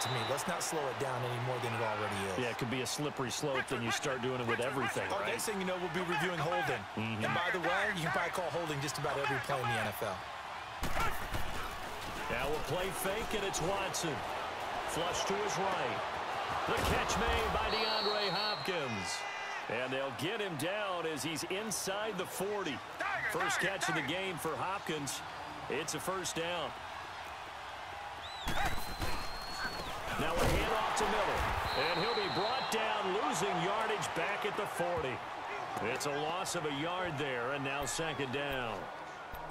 to me. Let's not slow it down any more than it already is. Yeah, it could be a slippery slope, then you start doing it with everything, right? Next thing you know, we'll be reviewing holding. And by the way, you can probably call holding just about every play in the NFL. Now we'll play fake, and it's Watson. Flush to his right. The catch made by DeAndre Hopkins. And they'll get him down as he's inside the 40. First catch of the game for Hopkins. It's a first down. Now a handoff to Miller. And he'll be brought down, losing yardage back at the 40. It's a loss of a yard there, and now second down.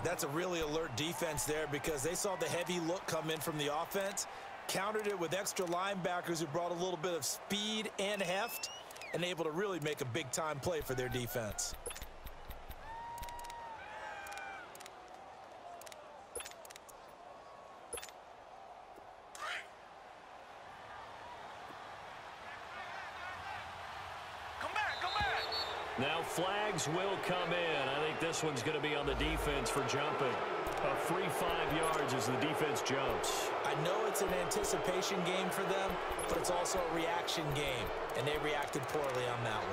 That's a really alert defense there because they saw the heavy look come in from the offense, countered it with extra linebackers who brought a little bit of speed and heft, and able to really make a big-time play for their defense. Now flags will come in. I think this one's going to be on the defense for jumping. A free 5 yards as the defense jumps. I know it's an anticipation game for them, but it's also a reaction game, and they reacted poorly on that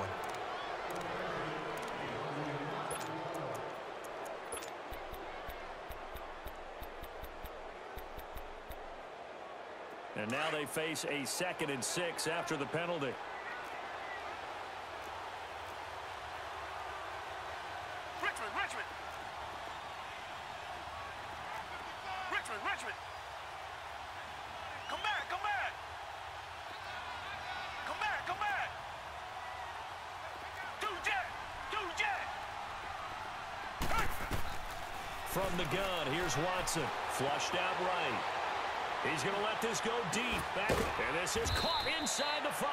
one. And now they face a 2nd and 6 after the penalty. Richmond. Come back. Come back. Do jet. From the gun, here's Watson. Flushed out right. He's going to let this go deep. Back, and this is caught inside the 5.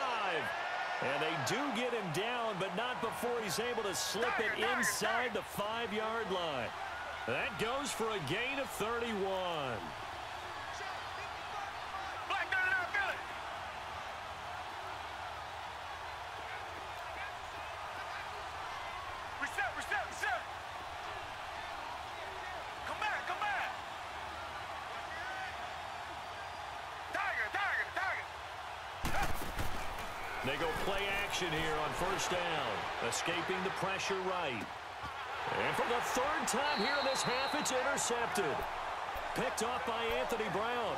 And they do get him down, but not before he's able to slip it inside the 5-yard line. That goes for a gain of 31. Reset. Come back. Tiger. They go play action here on first down. Escaping the pressure right. And for the 3rd time here in this half, it's intercepted. Picked off by Anthony Brown.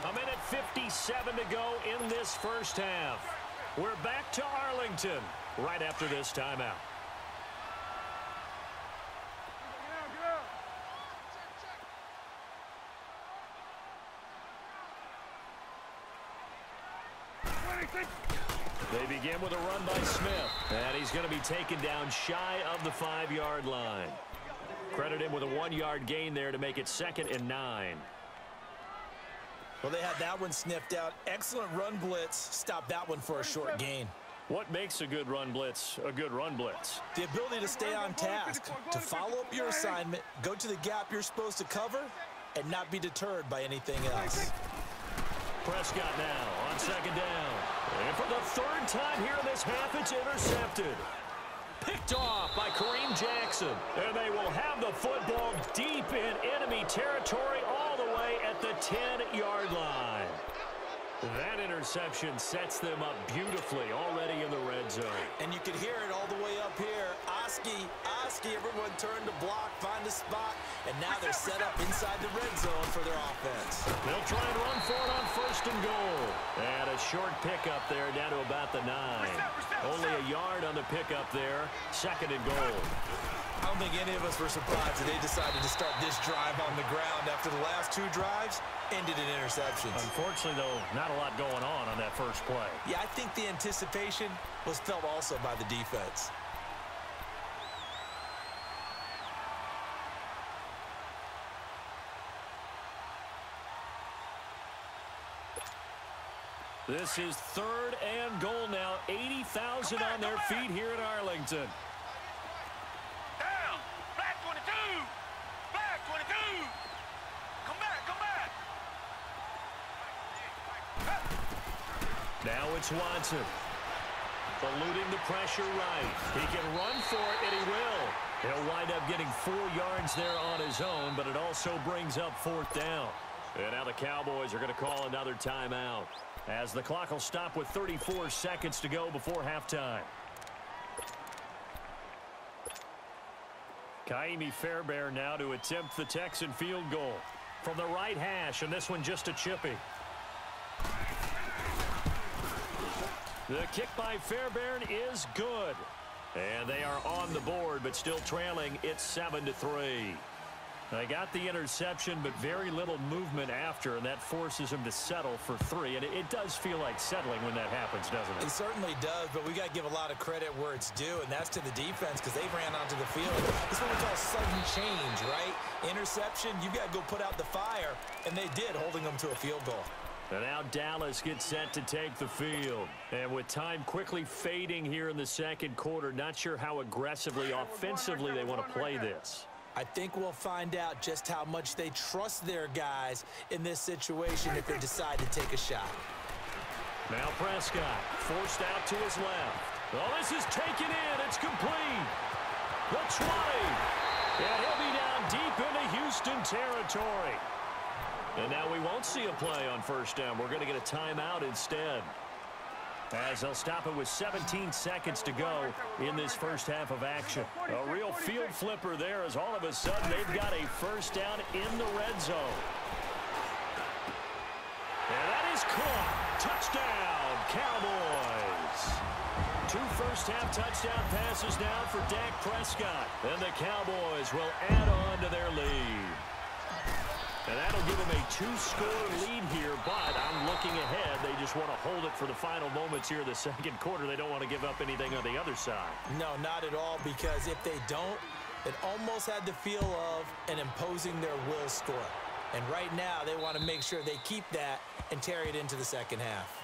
A minute 57 to go in this first half. We're back to Arlington right after this timeout. They begin with a run by Smith. And he's going to be taken down shy of the 5-yard line. Credit him with a 1-yard gain there to make it 2nd and 9. Well, they had that one sniffed out. Excellent run blitz. Stop that one for a short gain. What makes a good run blitz a good run blitz? The ability to stay on task, to follow up your assignment, go to the gap you're supposed to cover, and not be deterred by anything else. Prescott now on 2nd down. And for the 3rd time here in this half, it's intercepted. Picked off by Kareem Jackson. And they will have the football deep in enemy territory all the way at the 10-yard line. That interception sets them up beautifully already in the red zone. And you can hear it all the way up here. Oski, everyone turned to block, find a spot, and now they're set up inside the red zone for their offense. They'll try and run for it on 1st and goal. And a short pickup there down to about the 9. Only a yard on the pickup there. 2nd and goal. I don't think any of us were surprised that they decided to start this drive on the ground after the last 2 drives ended in interceptions. Unfortunately, though, not a lot going on that first play. Yeah, I think the anticipation was felt also by the defense. This is 3rd and goal now. 80,000 on their feet here in Arlington. Down. Black 22. Come back. Now it's Watson. Eluding the pressure right. He can run for it, and he will. He'll wind up getting 4 yards there on his own, but it also brings up 4th down. And now the Cowboys are going to call another timeout, as the clock will stop with 34 seconds to go before halftime. Kaimi Fairbairn now to attempt the Texan field goal from the right hash, and this one just a chippy. The kick by Fairbairn is good. And they are on the board, but still trailing. It's 7-3. They got the interception, but very little movement after, and that forces them to settle for 3. And it does feel like settling when that happens, doesn't it? It certainly does, but we got to give a lot of credit where it's due, and that's to the defense because they ran onto the field. This is what we call sudden change, right? Interception, you got to go put out the fire, and they did, holding them to a field goal. And now Dallas gets set to take the field. And with time quickly fading here in the second quarter, not sure how aggressively, offensively they want to play this. I think we'll find out just how much they trust their guys in this situation if they decide to take a shot. Now Prescott forced out to his left. Oh, this is taken in. It's complete. The 20. And he'll be down deep into Houston territory. And now we won't see a play on first down. We're going to get a timeout instead, as they'll stop it with 17 seconds to go in this first half of action. A real field flipper there, as all of a sudden they've got a first down in the red zone. And that is caught. Touchdown, Cowboys. 2 first-half touchdown passes now for Dak Prescott. And the Cowboys will add on to their lead. And that'll give them a 2-score lead here, but I'm looking ahead. They just want to hold it for the final moments here of the second quarter. They don't want to give up anything on the other side. No, not at all, because if they don't, it almost had the feel of an imposing their will score. And right now, they want to make sure they keep that and carry it into the second half.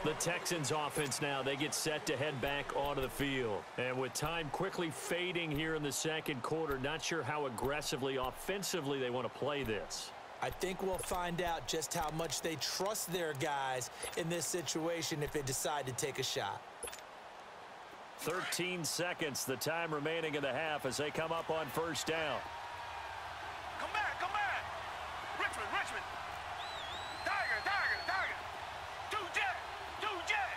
The Texans offense now, they get set to head back onto the field. And with time quickly fading here in the second quarter, not sure how aggressively, offensively they want to play this. I think we'll find out just how much they trust their guys in this situation if they decide to take a shot. 13 seconds, the time remaining in the half as they come up on first down. Come back, come back. Richmond, Richmond. Tiger, Tiger, Tiger. Two-jet, two-jet.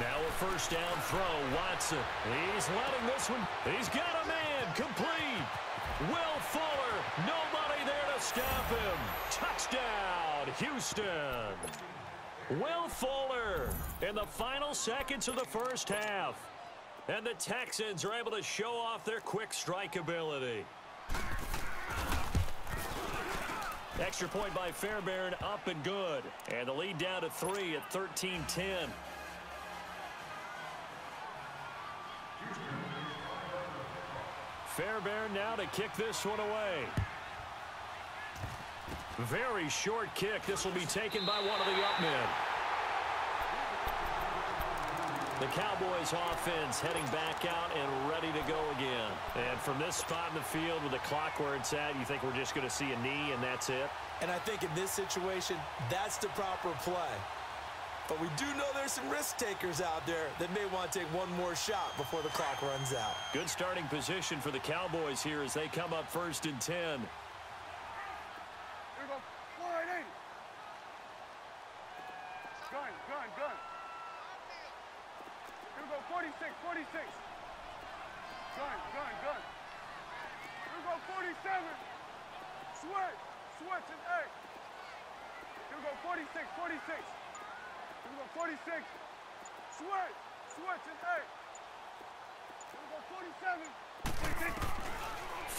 Now a first down throw, Watson. He's letting this one. He's got a man, complete. Will Fuller, nobody there to stop him. Touchdown, Houston. Will Fuller in the final seconds of the first half. And the Texans are able to show off their quick strike ability. Extra point by Fairbairn, up and good. And the lead down to 3 at 13-10. Fairbairn now to kick this one away. Very short kick. This will be taken by one of the up men. The Cowboys offense heading back out and ready to go again. And from this spot in the field with the clock where it's at, you think we're just going to see a knee and that's it? And I think in this situation, that's the proper play. But we do know there's some risk takers out there that may want to take one more shot before the clock runs out. Good starting position for the Cowboys here as they come up 1st and 10. Here we go. 480. Gun, gun, gun. Here we go. 46, 46. Gun, gun, gun. Here we go. 47. Switch, switch, and 8. Here we go. 46, 46. Here we go, 46. Switch, switch, and 8. Here we go, 47. 46.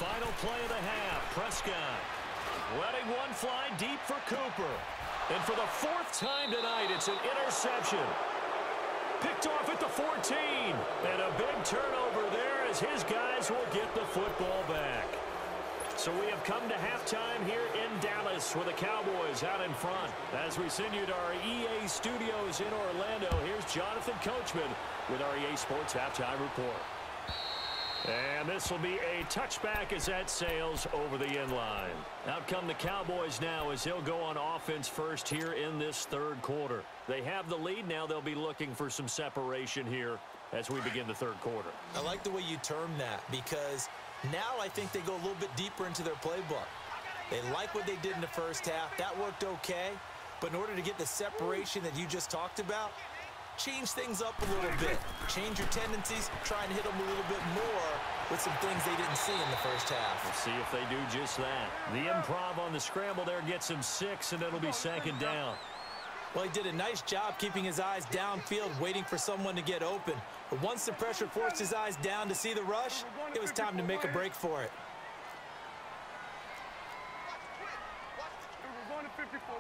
Final play of the half. Prescott letting one fly deep for Cooper. And for the 4th time tonight, it's an interception. Picked off at the 14. And a big turnover there as his guys will get the football back. So we have come to halftime here in Dallas with the Cowboys out in front. As we send you to our EA studios in Orlando, here's Jonathan Coachman with our EA Sports Halftime Report. And this will be a touchback as that sails over the end line. Out come the Cowboys now as they'll go on offense first here in this 3rd quarter. They have the lead now. They'll be looking for some separation here as we begin the 3rd quarter. I like the way you term that because Now I think they go a little bit deeper into their playbook. They like what they did in the first half. That worked okay. But in order to get the separation that you just talked about, change things up a little bit. Change your tendencies. Try and hit them a little bit more with some things they didn't see in the first half. Let's see if they do just that. The improv on the scramble there gets him 6, and it'll be 2nd down. Well, he did a nice job keeping his eyes downfield, waiting for someone to get open. But once the pressure forced his eyes down to see the rush, it was time to make a break for it. We're going to 54.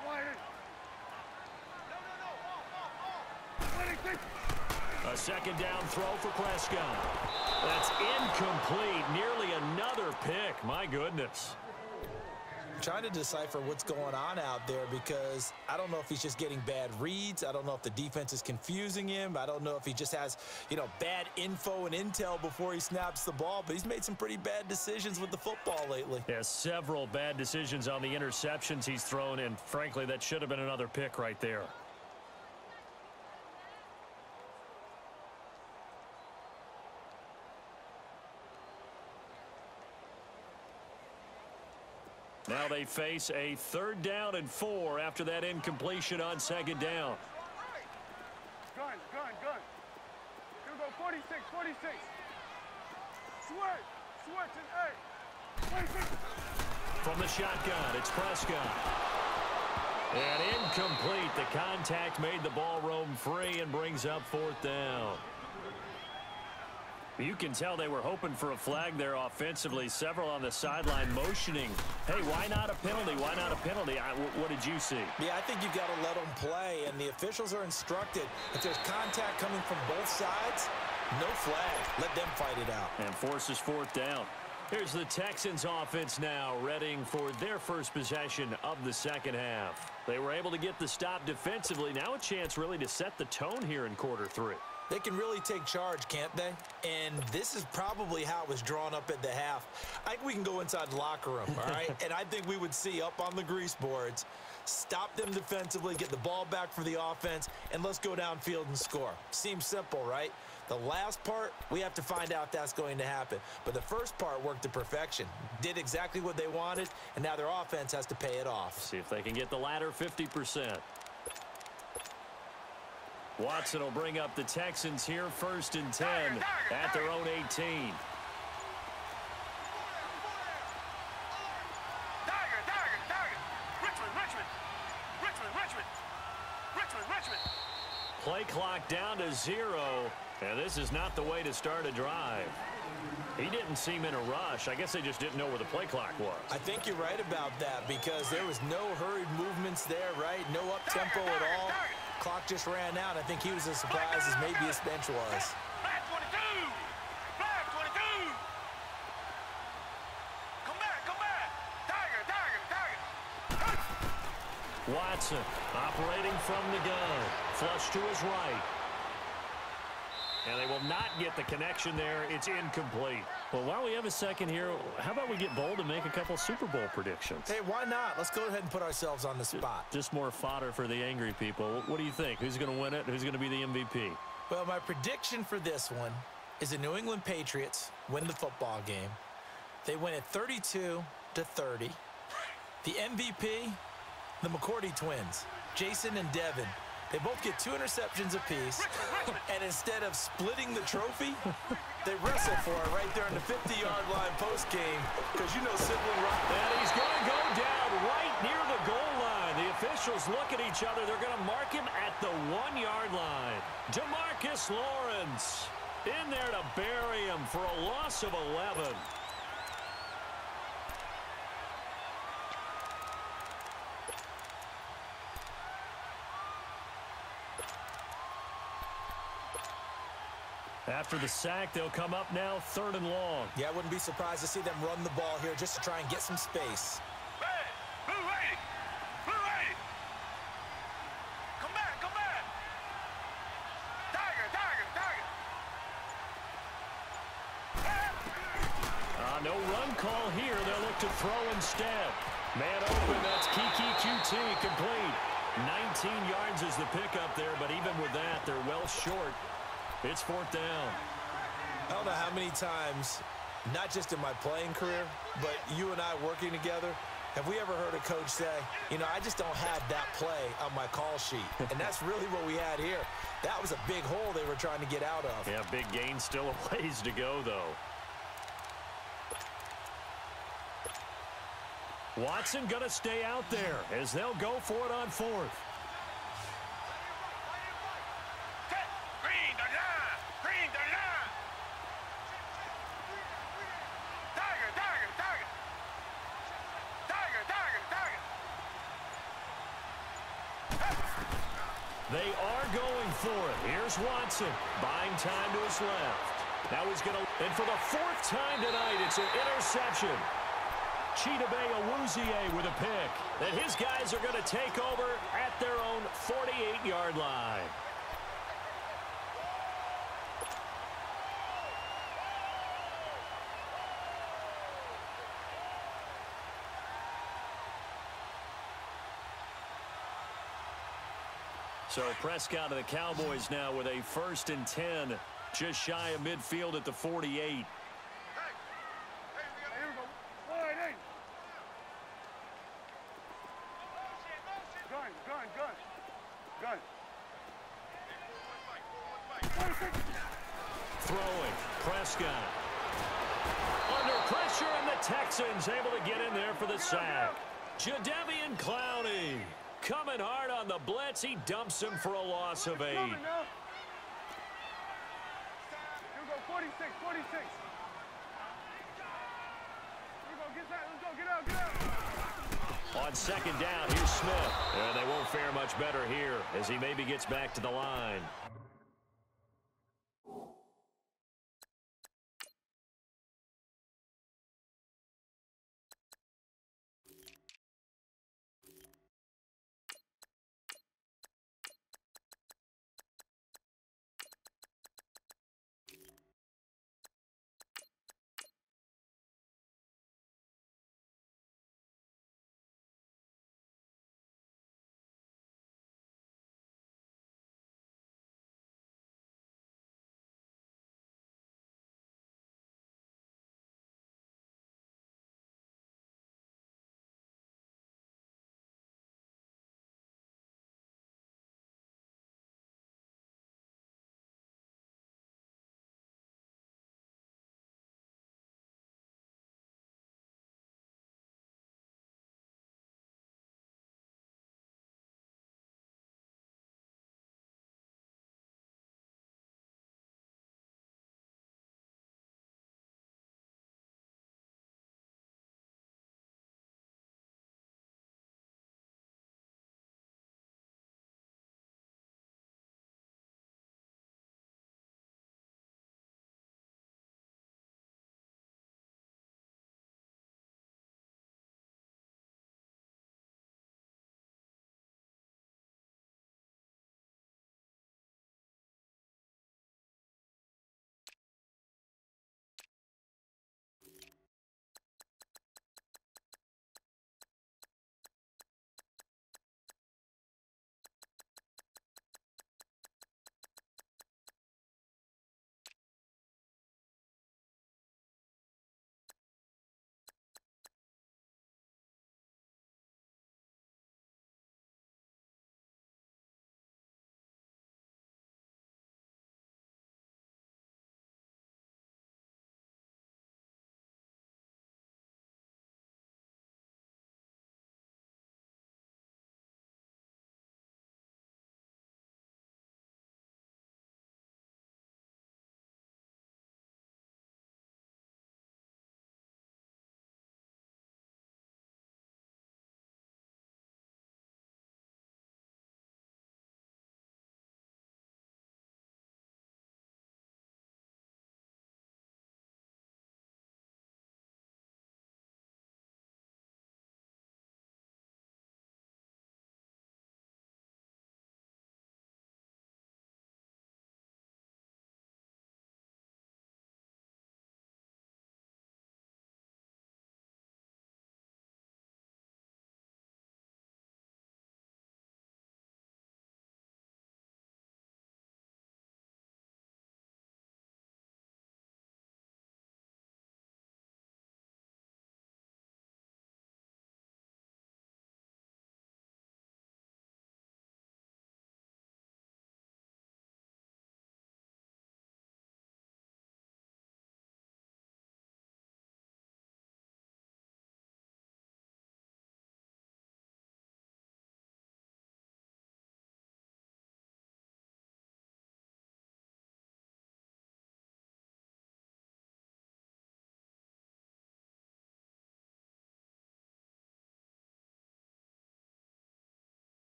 A 2nd down throw for Prescott. That's incomplete. Nearly another pick. My goodness. I'm trying to decipher what's going on out there because I don't know if he's just getting bad reads. I don't know if the defense is confusing him. I don't know if he just has, bad info and intel before he snaps the ball. But he's made some pretty bad decisions with the football lately. Yeah, several bad decisions on the interceptions he's thrown, and frankly, that should have been another pick right there. Now they face a 3rd down and 4 after that incompletion on 2nd down. Gun. Here we go, 46. Switch and 8. 26. From the shotgun, it's Prescott. And incomplete. The contact made the ball roam free and brings up 4th down. You can tell they were hoping for a flag there offensively. Several on the sideline motioning. Hey, why not a penalty? Why not a penalty? What did you see? Yeah, I think you've got to let them play, and the officials are instructed. If there's contact coming from both sides, no flag. Let them fight it out. And forces 4th down. Here's the Texans offense now, readying for their first possession of the 2nd half. They were able to get the stop defensively. Now a chance really to set the tone here in quarter 3. They can really take charge, can't they? And this is probably how it was drawn up at the half. I think we can go inside the locker room, all right? And I think we would see up on the grease boards, stop them defensively, get the ball back for the offense, and let's go downfield and score. Seems simple, right? The last part, we have to find out if that's going to happen. But the first part worked to perfection. Did exactly what they wanted, and now their offense has to pay it off. See if they can get the latter 50%. Watson will bring up the Texans here, 1st and 10 at their own 18. Richmond. Play clock down to 0, and this is not the way to start a drive. He didn't seem in a rush. I guess they just didn't know where the play clock was. I think you're right about that because there was no hurried movements there, right? No up-tempo at all. Clock just ran out. I think he was as surprised as maybe his bench was. Flag 22! Flag 22! Come back! Tiger! Watson operating from the gun. Flush to his right. And they will not get the connection there. It's incomplete. Well, while we have a second here, how about we get bold and make a couple Super Bowl predictions? Hey, why not? Let's go ahead and put ourselves on the spot. Just more fodder for the angry people. What do you think? Who's going to win it? Who's going to be the MVP? Well, my prediction for this one is the New England Patriots win the football game. They win it 32-30. The MVP, the McCourty twins, Jason and Devin. They both get 2 interceptions apiece, and instead of splitting the trophy, they wrestle for it right there on the 50-yard line post-game because you know sibling right. And he's going to go down right near the goal line. The officials look at each other. They're going to mark him at the 1-yard line. DeMarcus Lawrence in there to bury him for a loss of 11. After the sack, they'll come up now 3rd and long. Yeah, I wouldn't be surprised to see them run the ball here just to try and get some space. Hey, who ready? Come back! Tiger! No run call here. They'll look to throw instead. Man open, that's Kiki QT complete. 19 yards is the pickup there, but even with that, they're well short. It's 4th down. I don't know how many times Not just in my playing career, but you and I working together, have we ever heard a coach say, you know, I just don't have that play on my call sheet? And that's really what we had here. That was a big hole they were trying to get out of. Yeah, big gain, still a ways to go, though. Watson going to stay out there as they'll go for it on fourth. They are going for it. Here's Watson, buying time to his left. Now he's going to, and for the fourth time tonight, it's an interception. Chidobe Awuzie with a pick. Then his guys are going to take over at their own 48-yard line. So Prescott and the Cowboys now with a 1st and 10, just shy of midfield at the 48. Throwing, Prescott. Under pressure, and the Texans able to get in there for the sack. Jadeveon Clowney coming hard on the blitz. He dumps him for a loss of 8. Here we go, 46, 46. Here we go, get that, let's go, get out, get out. On 2nd down, here's Smith. And they won't fare much better here as he maybe gets back to the line.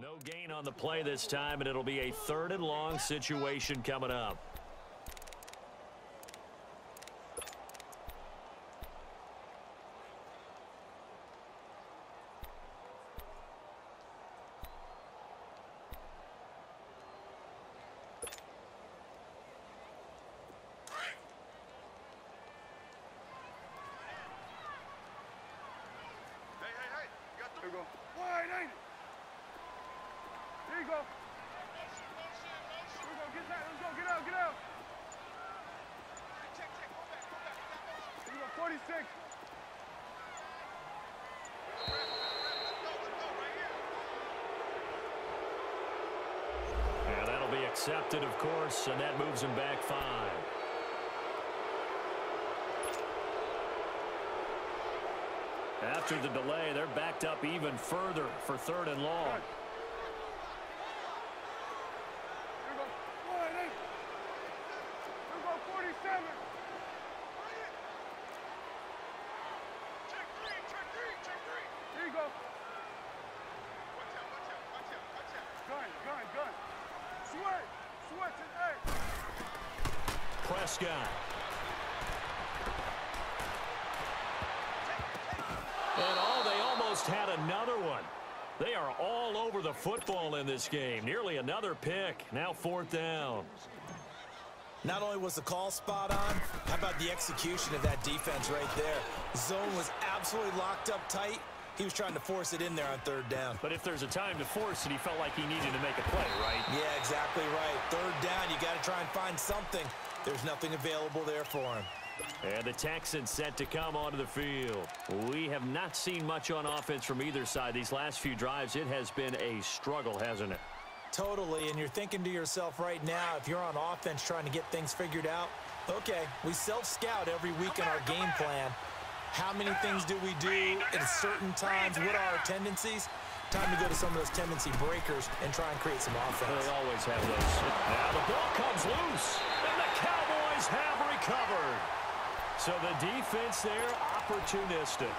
No gain on the play this time, and it'll be a 3rd and long situation coming up. Here we go. Wide, ain't it? Here you go. Here we go. Get that. Let's go. Get out. Get out. Here we go. 46. And that'll be accepted, of course, and that moves him back 5. After the delay, they're backed up even further for 3rd and long. Here we go. Wide, ain't it? Here we go. 47. Check three. Here you go. Watch out. Gun. Switch and A. Prescott. And they almost had another one. They are all over the football in this game. Nearly another pick. Now 4th down. Not only was the call spot on, how about the execution of that defense right there? Zone was absolutely locked up tight. He was trying to force it in there on 3rd down. But if there's a time to force it, he felt like he needed to make a play, right? Yeah, exactly right. 3rd down, you got to try and find something. There's nothing available there for him. And the Texans set to come onto the field. We have not seen much on offense from either side. These last few drives, it has been a struggle, hasn't it? Totally, and you're thinking to yourself right now, if you're on offense trying to get things figured out, okay, we self-scout every week in our game plan. How many things do we do at certain times? What are our tendencies? Time to go to some of those tendency breakers and try and create some offense. They always have those. Now the ball comes loose, and the Cowboys have recovered. So the defense there, opportunistic.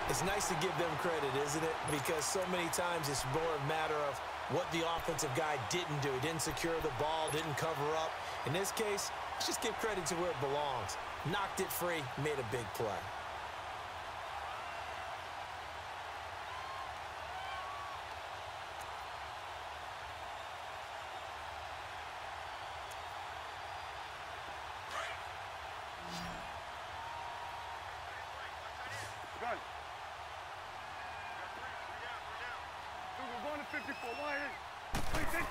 It's nice to give them credit, isn't it? Because so many times it's more a matter of what the offensive guy didn't do. He didn't secure the ball, didn't cover up. In this case, let's just give credit to where it belongs. Knocked it free, made a big play. Gun. We're going to 54. Wide, ain't it?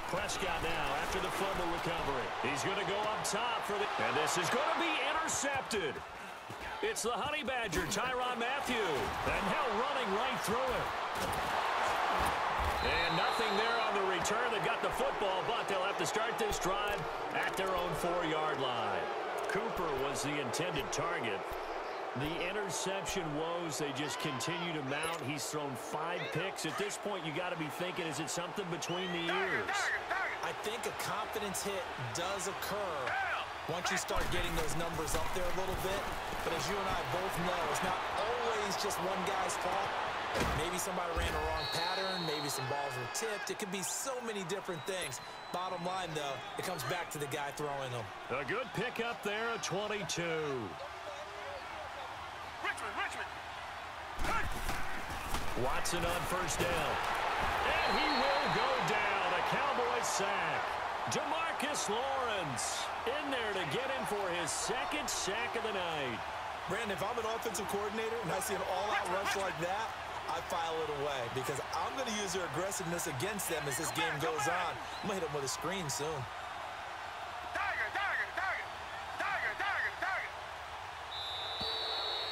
Prescott now after the fumble recovery. He's going to go up top for the... And this is going to be intercepted. It's the Honey Badger, Tyrann Mathieu. And now running right through him. And nothing there on the return. They got the football, but they'll have to start this drive at their own 4-yard line. Cooper was the intended target. The interception woes, they just continue to mount. He's thrown 5 picks. At this point, you got to be thinking, is it something between the ears? I think a confidence hit does occur once you start getting those numbers up there a little bit. But as you and I both know, it's not always just one guy's fault. Maybe somebody ran a wrong pattern. Maybe some balls were tipped. It could be so many different things. Bottom line, though, it comes back to the guy throwing them. A good pick up there at 22. Richmond. Watson on 1st down. And he will go down. A Cowboys sack. DeMarcus Lawrence in there to get him for his 2nd sack of the night. Brandon, if I'm an offensive coordinator and I see an all-out rush like that, I file it away because I'm going to use their aggressiveness against them as this game goes on. I'm going to hit them with a screen soon.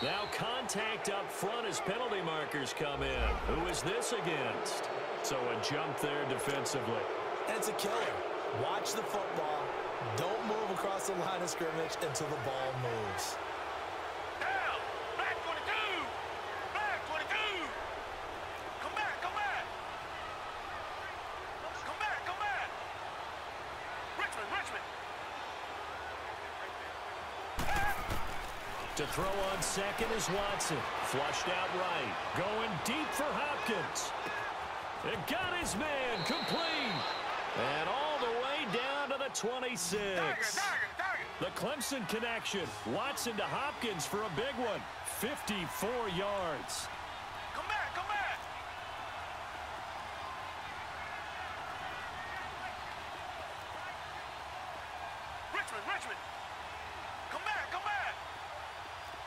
Now contact up front as penalty markers come in. Who is this against? So a jump there defensively. And it's a killer. Watch the football. Don't move across the line of scrimmage until the ball moves. Down! Back 22! Back 22! Come back! Come back! Come back! Richmond! To throw on 2nd is Watson. Flushed out right. Going deep for Hopkins. It got his man complete. And all the way down to the 26. The Clemson connection. Watson to Hopkins for a big one. 54 yards. Come back, come back. Richmond. Come back, come back.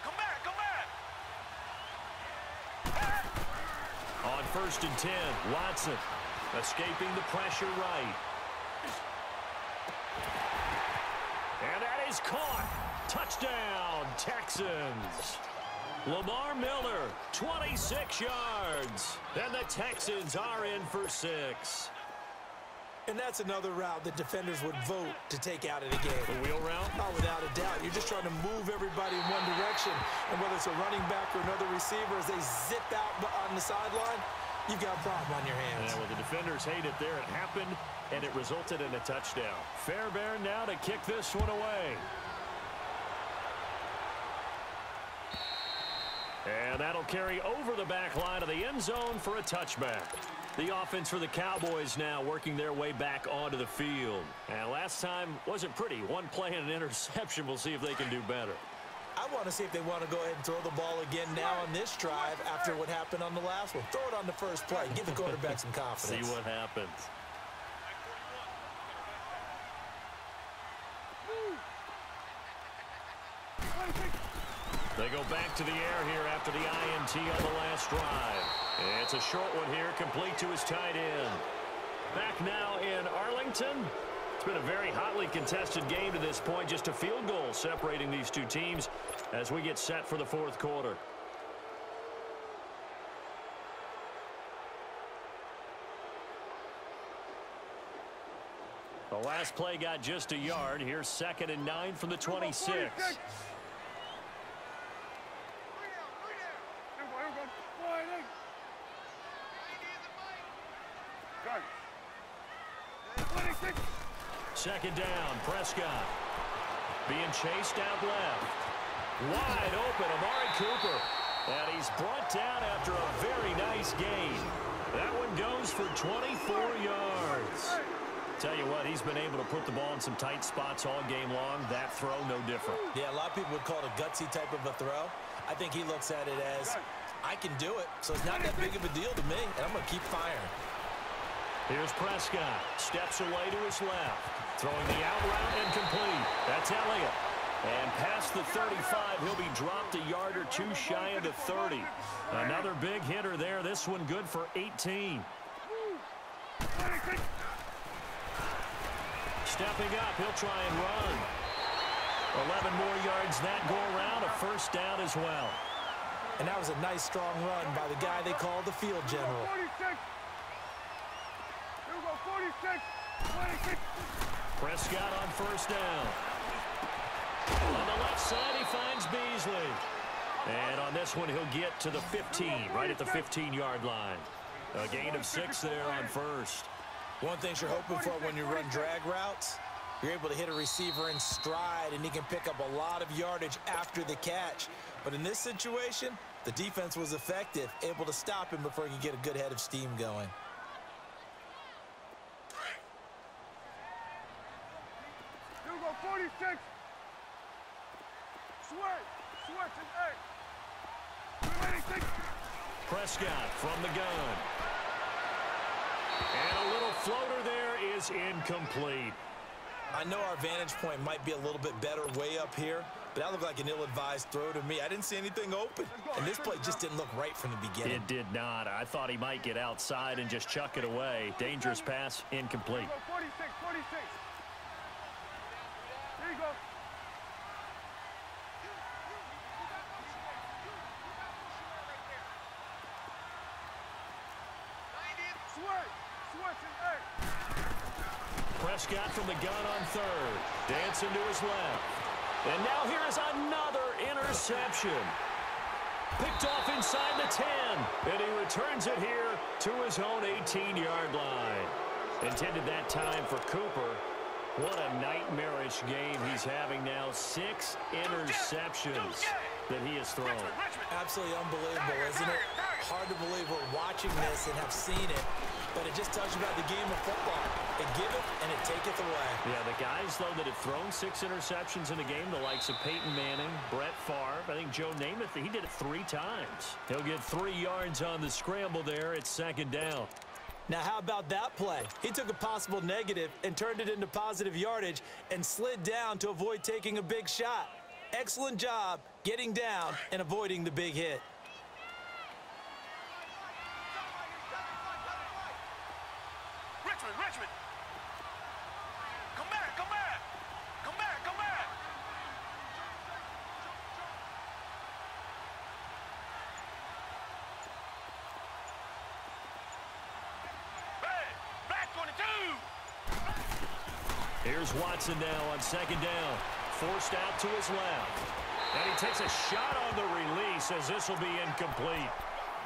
Come back, come back. On 1st and 10, Watson escaping the pressure right. And that is caught. Touchdown, Texans. Lamar Miller, 26 yards. And the Texans are in for 6. And that's another route that defenders would vote to take out of the game. The wheel route? Oh, without a doubt. You're just trying to move everybody in one direction. And whether it's a running back or another receiver, as they zip out on the sideline, you've got a problem on your hands. Yeah, well, the defenders hate it there. It happened, and it resulted in a touchdown. Fairbairn now to kick this one away. And that'll carry over the back line of the end zone for a touchback. The offense for the Cowboys now working their way back onto the field. And last time wasn't pretty. One play and an interception. We'll see if they can do better. I want to see if they want to go ahead and throw the ball again now on this drive after what happened on the last one. Throw it on the first play. Give the quarterback some confidence. See what happens. They go back to the air here after the INT on the last drive. It's a short one here, complete to his tight end. Back now in Arlington. It's been a very hotly contested game to this point. Just a field goal separating these two teams as we get set for the 4th quarter. The last play got just a yard. Here's 2nd and 9 from the 26. Second down, Prescott. Being chased out left. Wide open, Amari Cooper. And he's brought down after a very nice gain. That one goes for 24 yards. Tell you what, he's been able to put the ball in some tight spots all game long. That throw, no different. Yeah, a lot of people would call it a gutsy type of a throw. I think he looks at it as, I can do it, so it's not that big of a deal to me, and I'm going to keep firing. Here's Prescott. Steps away to his left. Throwing the out route and complete. That's Elliott. And past the 35, he'll be dropped a yard or two shy of the 30. Another big hitter there. This one good for 18. Stepping up, he'll try and run. 11 more yards that go around. A first down as well. And that was a nice, strong run by the guy they call the field general. 46. Here we go, 46. 26. Prescott on first down. On the left side, he finds Beasley. And on this one, he'll get to the 15, right at the 15-yard line. A gain of 6 there on first. One thing you're hoping for when you run drag routes, you're able to hit a receiver in stride, and he can pick up a lot of yardage after the catch. But in this situation, the defense was effective, able to stop him before he could get a good head of steam going. Here we go, 46. Switch, and 8. Prescott from the gun. And a little floater there is incomplete. I know our vantage point might be a little bit better way up here, but that looked like an ill-advised throw to me. I didn't see anything open, and this play just didn't look right from the beginning. It did not. I thought he might get outside and just chuck it away. Dangerous pass, incomplete. 46, 46. Here you go. Switch, and 8. Prescott from the gun on third. Dancing to his left. And now here is another interception. Picked off inside the 10. And he returns it here to his own 18-yard line. Intended that time for Cooper. What a nightmarish game he's having now. 6 interceptions that he has thrown. Absolutely unbelievable, isn't it? Hard to believe we're watching this and have seen it. but it just tells you about the game of football. It giveth and it taketh away. Yeah, the guys, though, that have thrown 6 interceptions in a game, the likes of Peyton Manning, Brett Favre, I think Joe Namath, he did it 3 times. He'll get 3 yards on the scramble there. It's second down. Now, how about that play? He took a possible negative and turned it into positive yardage and slid down to avoid taking a big shot. Excellent job getting down and avoiding the big hit. Richmond! Come back! Come back! Come back! Come back! Hey! Black 22! Here's Watson now on second down. Forced out to his left. And he takes a shot on the release as this will be incomplete.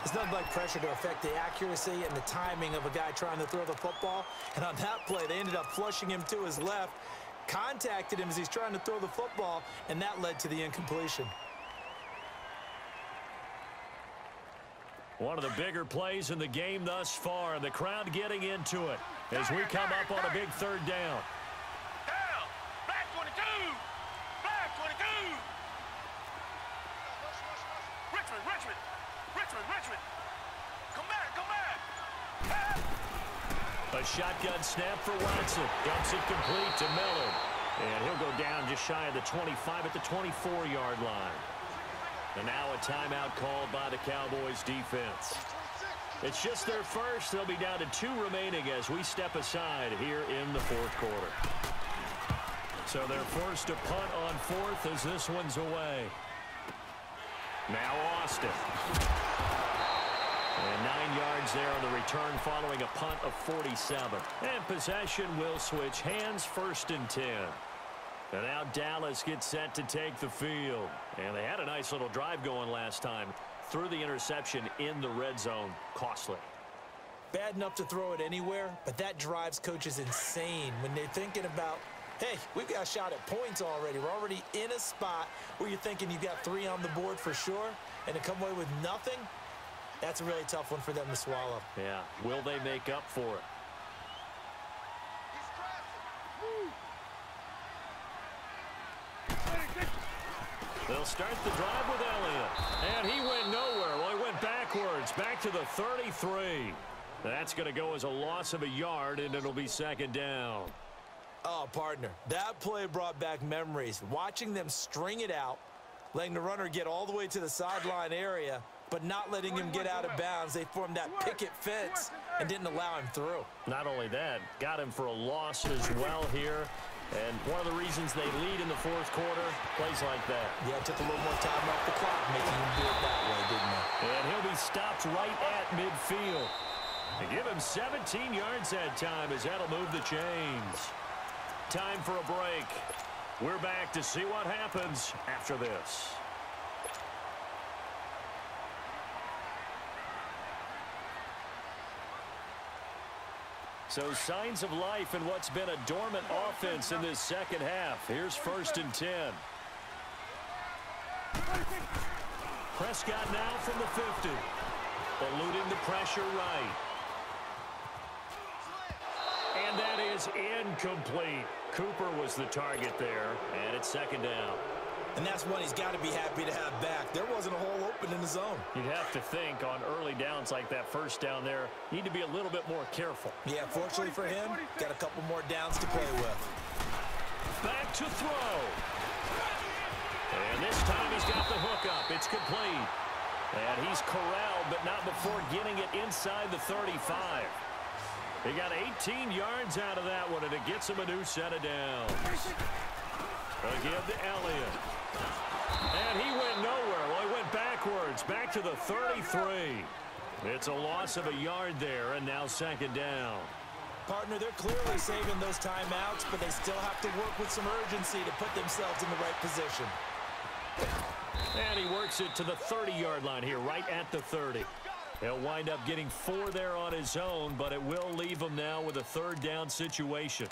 There's nothing like pressure to affect the accuracy and the timing of a guy trying to throw the football. And on that play, they ended up flushing him to his left, contacted him as he's trying to throw the football, and that led to the incompletion. One of the bigger plays in the game thus far, and the crowd getting into it as we come up on a big third down. Down! Black 22! Black 22! Richmond! Come back! Come back! A shotgun snap for Watson. Dumps it complete to Miller. And he'll go down just shy of the 25 at the 24-yard line. And now a timeout called by the Cowboys defense. It's just their first. They'll be down to 2 remaining as we step aside here in the fourth quarter. So they're forced to punt on 4th as this one's away. Now Austin. And 9 yards there on the return following a punt of 47. And possession will switch hands, 1st and 10. And now Dallas gets set to take the field. And they had a nice little drive going last time. Threw the interception in the red zone. Costly. Bad enough to throw it anywhere, but that drives coaches insane when they're thinking about, hey, we've got a shot at points already. We're already in a spot where you're thinking you've got 3 on the board for sure, and to come away with nothing, that's a really tough one for them to swallow. Yeah. Will they make up for it? They'll start the drive with Elliott. And he went nowhere. Well, he went backwards, back to the 33. That's going to go as a loss of a yard, and it'll be second down. Oh, partner, that play brought back memories. Watching them string it out, letting the runner get all the way to the sideline area, but not letting him get out of bounds. They formed that picket fence and didn't allow him through. Not only that, got him for a loss as well here. And one of the reasons they lead in the fourth quarter, plays like that. Yeah, it took a little more time off the clock, making him do it that way, didn't it? And he'll be stopped right at midfield. They give him 17 yards that time as that'll move the chains. Time for a break. We're back to see what happens after this. So signs of life in what's been a dormant offense in this second half. Here's 1st and 10. Prescott now from the 50. Eluding the pressure right. And that is incomplete. Cooper was the target there, and it's second down. And that's one he's got to be happy to have back. There wasn't a hole open in the zone. You'd have to think on early downs like that first down there, need to be a little bit more careful. Yeah, fortunately for him, got a couple more downs to play with. Back to throw. And this time he's got the hook up. It's complete. And he's corralled, but not before getting it inside the 35. He got 18 yards out of that one, and it gets him a new set of downs. Again to Elliott. And he went nowhere. Well, he went backwards, back to the 33. It's a loss of a yard there, and now second down. Partner, they're clearly saving those timeouts, but they still have to work with some urgency to put themselves in the right position. And he works it to the 30-yard line here, right at the 30. He'll wind up getting 4 there on his own, but it will leave him now with a third down situation.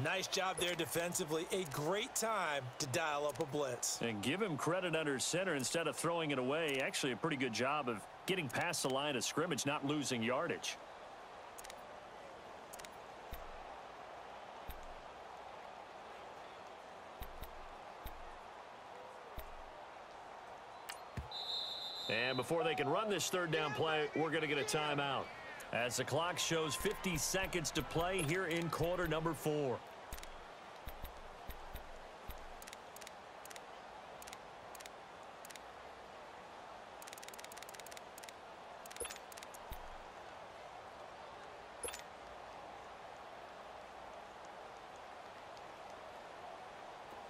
Nice job there defensively. A great time to dial up a blitz. And give him credit under center instead of throwing it away. Actually, a pretty good job of getting past the line of scrimmage, not losing yardage. And before they can run this third down play, we're going to get a timeout. As the clock shows 50 seconds to play here in quarter number 4.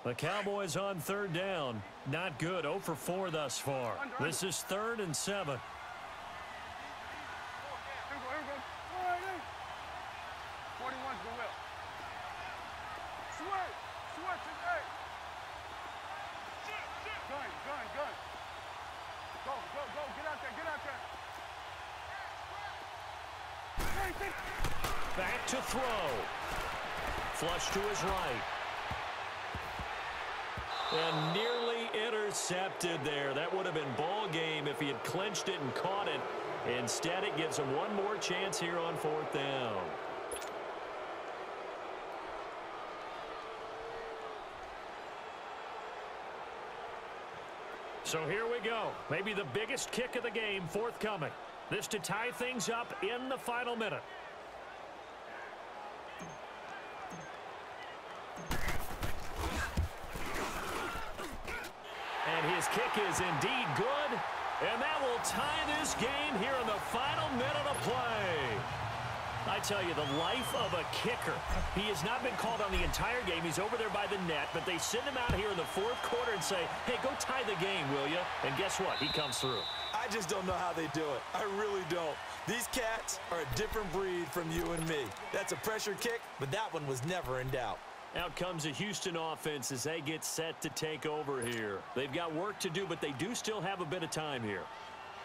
The Cowboys on third down. Not good. 0 for 4 thus far. This is 3rd and 7. Back to throw. Flush to his right. And nearly intercepted there. That would have been ball game if he had clinched it and caught it. Instead, it gives him one more chance here on 4th down. So here we go. Maybe the biggest kick of the game forthcoming. This to tie things up in the final minute. And his kick is indeed good. And that will tie this game here in the final minute of play. I tell you, the life of a kicker. He has not been called on the entire game. He's over there by the net, but they send him out here in the 4th quarter and say, hey, go tie the game, will you? And guess what? He comes through. I just don't know how they do it. I really don't. These cats are a different breed from you and me. That's a pressure kick, but that one was never in doubt. Out comes the Houston offense as they get set to take over here. They've got work to do, but they do still have a bit of time here.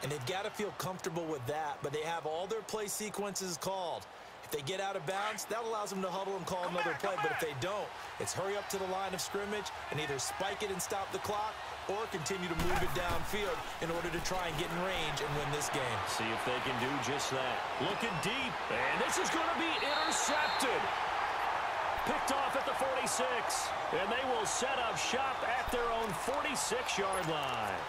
And they've got to feel comfortable with that, but they have all their play sequences called. If they get out of bounds, that allows them to huddle and call another play. But if they don't, it's hurry up to the line of scrimmage and either spike it and stop the clock or continue to move it downfield in order to try and get in range and win this game. See if they can do just that. Looking deep, and this is going to be intercepted. Picked off at the 46, and they will set up shop at their own 46-yard line.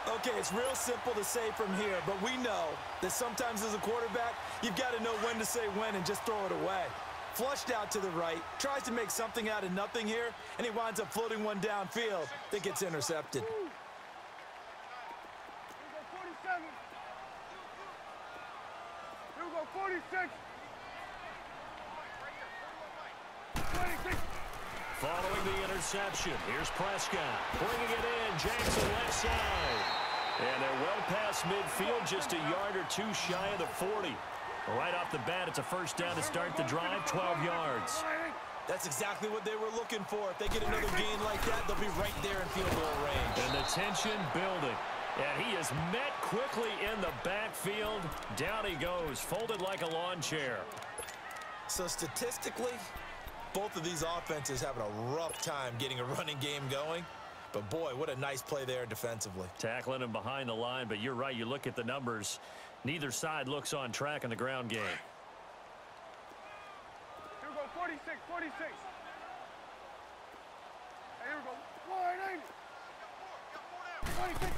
Okay, it's real simple to say from here, but we know that sometimes as a quarterback, you've got to know when to say when and just throw it away. Flushed out to the right, tries to make something out of nothing here, and he winds up floating one downfield that gets intercepted. Here we go, 47. Here we go, 46. 26. Following the interception, here's Prescott. Bringing it in, Jackson left side. And they're well past midfield, just a yard or two shy of the 40. Right off the bat, it's a first down to start the drive, 12 yards. That's exactly what they were looking for. If they get another gain like that, they'll be right there in field goal range. And the tension building. And he is met quickly in the backfield. Down he goes, folded like a lawn chair. So statistically, both of these offenses having a rough time getting a running game going. But, boy, what a nice play there defensively. Tackling him behind the line, but you're right. You look at the numbers. Neither side looks on track in the ground game. Here we go, 46, 46. Hey, here we go, wide angle. 26.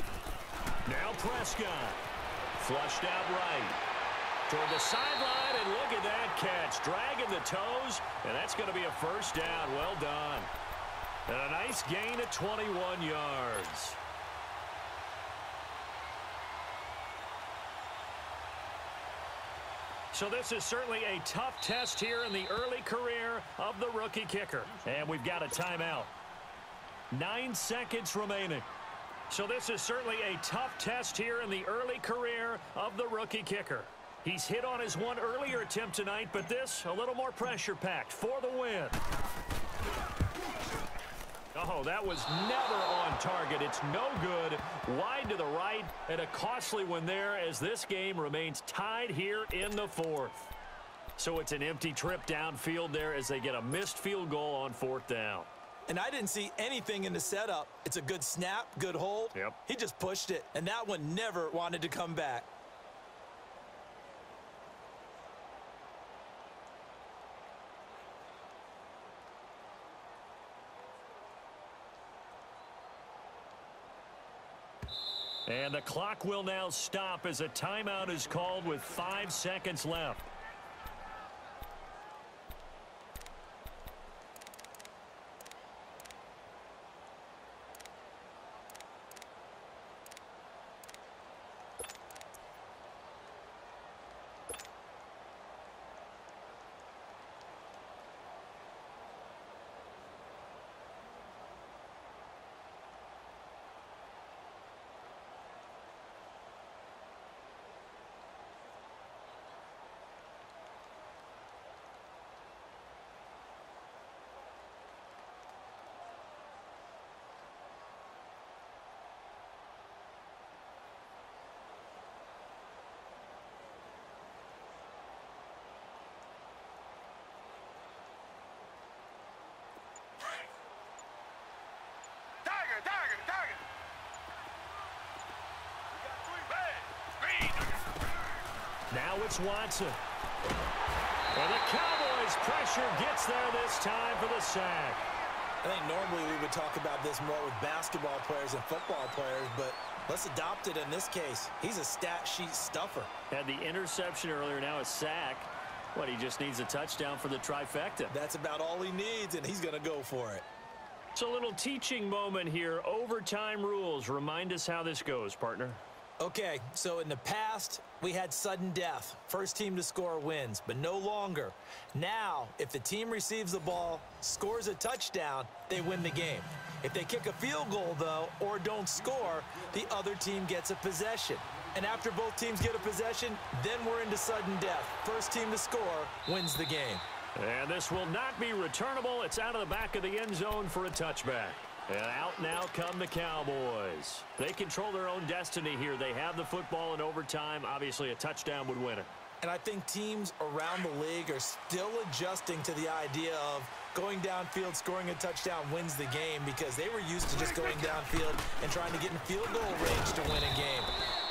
Now Prescott. Flushed out right. Toward the sideline, and look at that catch. Dragging the toes, and that's going to be a first down. Well done. And a nice gain of 21 yards. So this is certainly a tough test here in the early career of the rookie kicker. And we've got a timeout. 9 seconds remaining. So this is certainly a tough test here in the early career of the rookie kicker. He's hit on his one earlier attempt tonight, but this a little more pressure-packed for the win. Oh, that was never on target. It's no good. Wide to the right, and a costly one there as this game remains tied here in the 4th. So it's an empty trip downfield there as they get a missed field goal on 4th down. And I didn't see anything in the setup. It's a good snap, good hold. Yep. He just pushed it, and that one never wanted to come back. And the clock will now stop as a timeout is called with 5 seconds left. Now it's Watson. And the Cowboys' pressure gets there this time for the sack. I think normally we would talk about this more with basketball players and football players, but let's adopt it in this case. He's a stat sheet stuffer. Had the interception earlier, now a sack. What, he just needs a touchdown for the trifecta. That's about all he needs, and he's going to go for it. It's a little teaching moment here. Overtime rules. Remind us how this goes, partner. Okay, so in the past, we had sudden death. First team to score wins, but no longer. Now, if the team receives the ball, scores a touchdown, they win the game. If they kick a field goal, though, or don't score, the other team gets a possession. And after both teams get a possession, then we're into sudden death. First team to score wins the game. And this will not be returnable. It's out of the back of the end zone for a touchback. And out now come the Cowboys. They control their own destiny here. They have the football in overtime. Obviously, a touchdown would win it. And I think teams around the league are still adjusting to the idea of going downfield, scoring a touchdown wins the game, because they were used to just going downfield and trying to get in field goal range to win a game.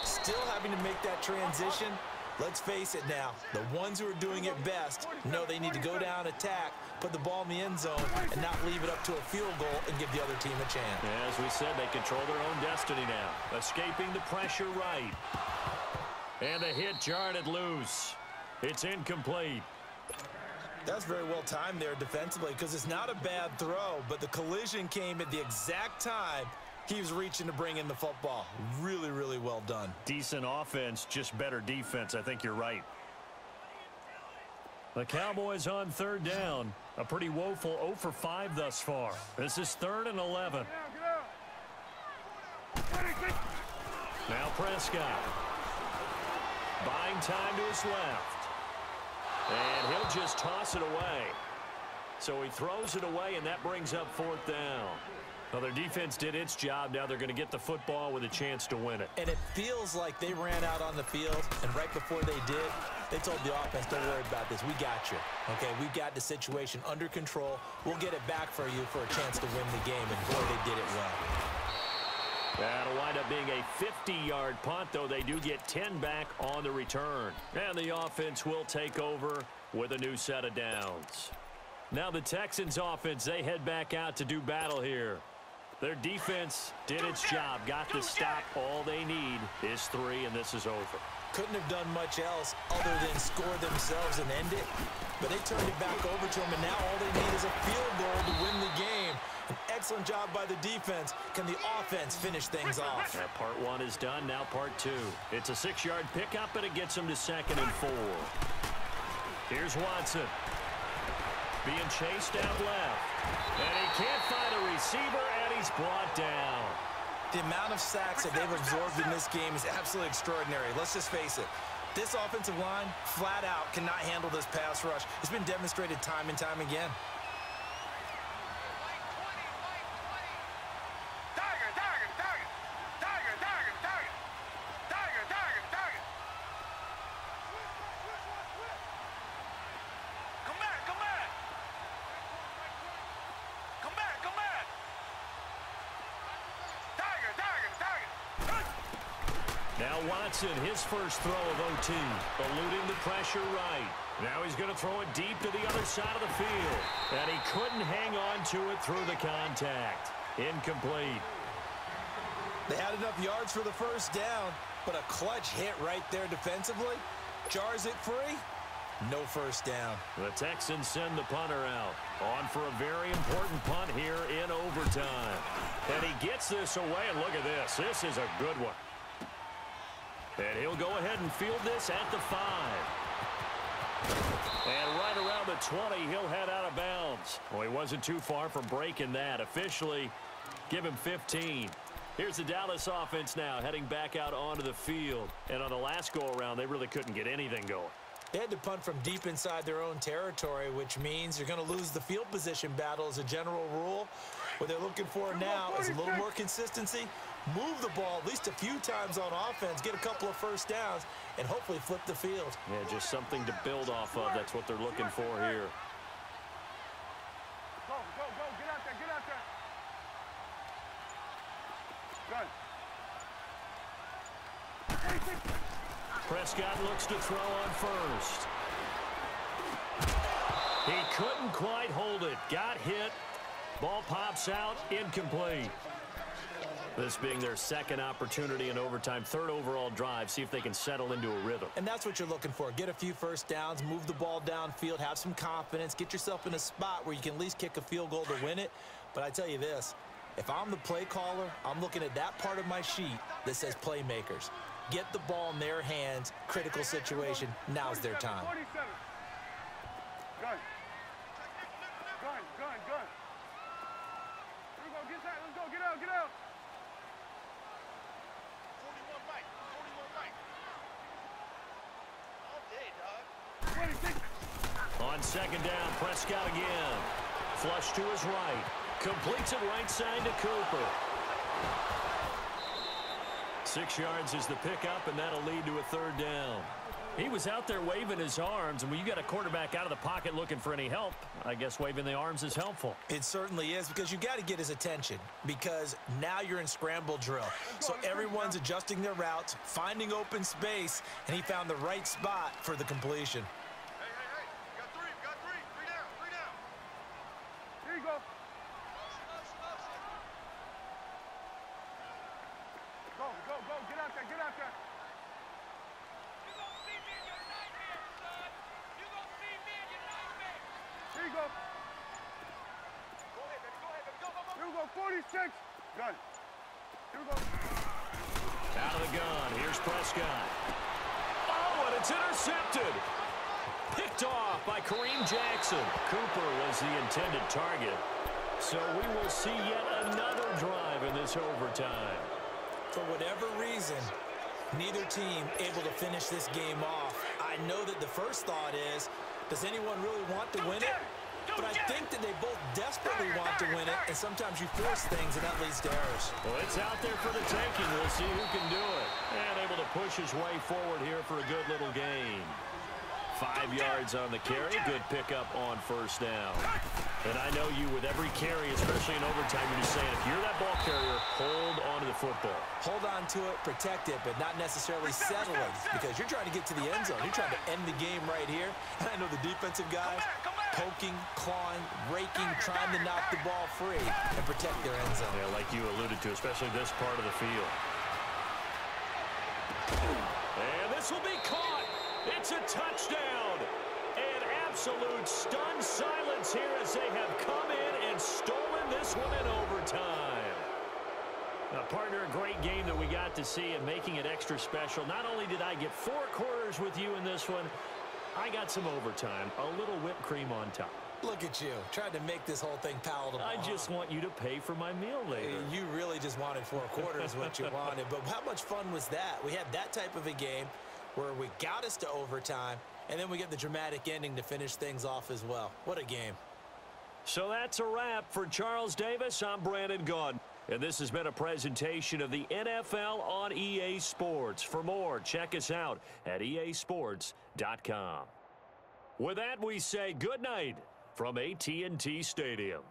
Still having to make that transition. Let's face it now, the ones who are doing it best know they need to go down, attack, put the ball in the end zone, and not leave it up to a field goal and give the other team a chance. Yeah, as we said, they control their own destiny now. Escaping the pressure right. And the hit jarred loose. It's incomplete. That's very well timed there defensively, because it's not a bad throw, but the collision came at the exact time he was reaching to bring in the football. Really, really well done. Decent offense, just better defense. I think you're right. The Cowboys on third down. A pretty woeful 0 for 5 thus far. This is 3rd and 11. Now Prescott. Buying time to his left. And he'll just toss it away. So he throws it away, and that brings up 4th down. Well, their defense did its job. Now they're going to get the football with a chance to win it. And it feels like they ran out on the field, and right before they did, they told the offense, don't worry about this. We got you. Okay, we've got the situation under control. We'll get it back for you for a chance to win the game, and boy, they did it well. That'll wind up being a 50-yard punt, though they do get 10 back on the return. And the offense will take over with a new set of downs. Now the Texans offense, they head back out to do battle here. Their defense did its job, got the stop. All they need is 3, and this is over. Couldn't have done much else other than score themselves and end it. But they turned it back over to them, and now all they need is a field goal to win the game. An excellent job by the defense. Can the offense finish things off? That part 1 is done, now part 2. It's a 6-yard pickup, and it gets them to 2nd and 4. Here's Watson. Being chased out left. And he can't find a receiver, and he's brought down. The amount of sacks that they've absorbed in this game is absolutely extraordinary. Let's just face it. This offensive line, flat out, cannot handle this pass rush. It's been demonstrated time and time again. Now Watson, his first throw of OT, eluding the pressure right. Now he's going to throw it deep to the other side of the field. And he couldn't hang on to it through the contact. Incomplete. They had enough yards for the first down, but a clutch hit right there defensively jars it free. No first down. The Texans send the punter out. On for a very important punt here in overtime. And he gets this away, and look at this. This is a good one. And he'll go ahead and field this at the 5. And right around the 20, he'll head out of bounds. Well, he wasn't too far from breaking that. Officially, give him 15. Here's the Dallas offense now, heading back out onto the field. And on the last go-around, they really couldn't get anything going. They had to punt from deep inside their own territory, which means you're going to lose the field position battle as a general rule. What they're looking for now is a little more consistency, move the ball at least a few times on offense, get a couple of first downs, and hopefully flip the field. Yeah, just something to build off of. That's what they're looking for here. Go, go, go. Get out there, get out there. Good. Prescott looks to throw on first. He couldn't quite hold it. Got hit. Ball pops out. Incomplete. This being their second opportunity in overtime, third overall drive. See if they can settle into a rhythm. And that's what you're looking for. Get a few first downs, move the ball downfield, have some confidence, get yourself in a spot where you can at least kick a field goal to win it. But I tell you this, if I'm the play caller, I'm looking at that part of my sheet that says playmakers. Get the ball in their hands, critical situation, now's their time. 47. Gun. Gun, gun, gun. Here we go, get that, let's go, get out, get out. 41 Mike, 41 Mike. All day, dog. 26. On second down, Prescott again. Flush to his right. Completes it right side to Cooper. 6 yards is the pickup, and that'll lead to a third down. He was out there waving his arms, and when you got a quarterback out of the pocket looking for any help, I guess waving the arms is helpful. It certainly is, because you got to get his attention, because now you're in scramble drill. So everyone's adjusting their routes, finding open space, and he found the right spot for the completion. Hey, we got three. Three down. Here you go. Go, get out there. You gonna see me in your nightmare, son. You gonna see me in your nightmare. Here you go. Go ahead, baby, go. Here we go, 46. Gun. Here we go. Out of the gun, here's Prescott. Oh, and it's intercepted. Picked off by Kareem Jackson. Cooper was the intended target. So we will see yet another drive in this overtime. For whatever reason, neither team able to finish this game off. I know that the first thought is, does anyone really want to win it? But I think that they both desperately want to win it, and sometimes you force things, and that leads to errors. Well, it's out there for the taking. We'll see who can do it. And able to push his way forward here for a good little gain. 5 yards on the carry. Good pickup on first down. And I know you, with every carry, especially in overtime, you're just saying, if you're that ball carrier, hold on to the football. Hold on to it, protect it, but not necessarily settling, because you're trying to get to the end zone. You're trying to end the game right here. And I know the defensive guys poking, clawing, raking, trying to knock the ball free and protect their end zone. Yeah, like you alluded to, especially this part of the field. And this will be caught. It's a touchdown. And absolute stunned silence here as they have come in and stolen this one in overtime. Now, partner, a great game that we got to see and making it extra special. Not only did I get 4 quarters with you in this one, I got some overtime, a little whipped cream on top. Look at you, trying to make this whole thing palatable. I just want you to pay for my meal later. You really just wanted 4 quarters what you wanted, but how much fun was that? We had that type of a game where we got us to overtime, and then we get the dramatic ending to finish things off as well. What a game. So that's a wrap for Charles Davis. I'm Brandon Gaudin. And this has been a presentation of the NFL on EA Sports. For more, check us out at easports.com. With that, we say good night from AT&T Stadium.